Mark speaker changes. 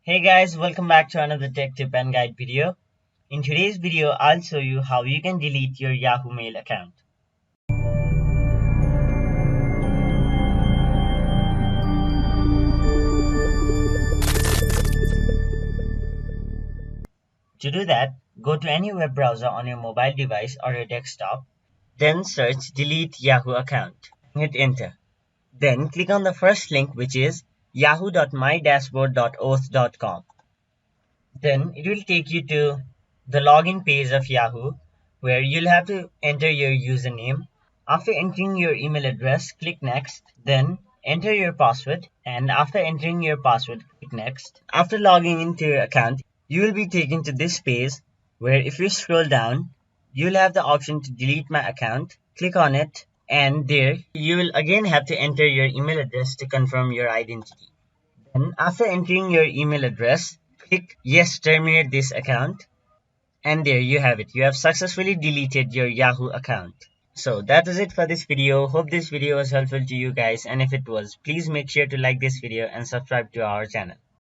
Speaker 1: Hey guys, welcome back to another tech tip and guide video. In today's video, I'll show you how you can delete your Yahoo Mail account. To do that, go to any web browser on your mobile device or your desktop, then search delete Yahoo account. Hit enter. Then click on the first link, which is yahoo.mydashboard.oauth.com. Then it will take you to the login page of Yahoo, where you'll have to enter your username. After entering your email address, click next, then enter your password, and after entering your password, click next. After logging into your account, you will be taken to this page where if you scroll down, you'll have the option to delete my account. Click on it, and there you will again have to enter your email address to confirm your identity. Then after entering your email address, click yes, terminate this account, and there you have it. You have successfully deleted your Yahoo account. So that is it for this video. Hope this video was helpful to you guys, and if it was, please make sure to like this video and subscribe to our channel.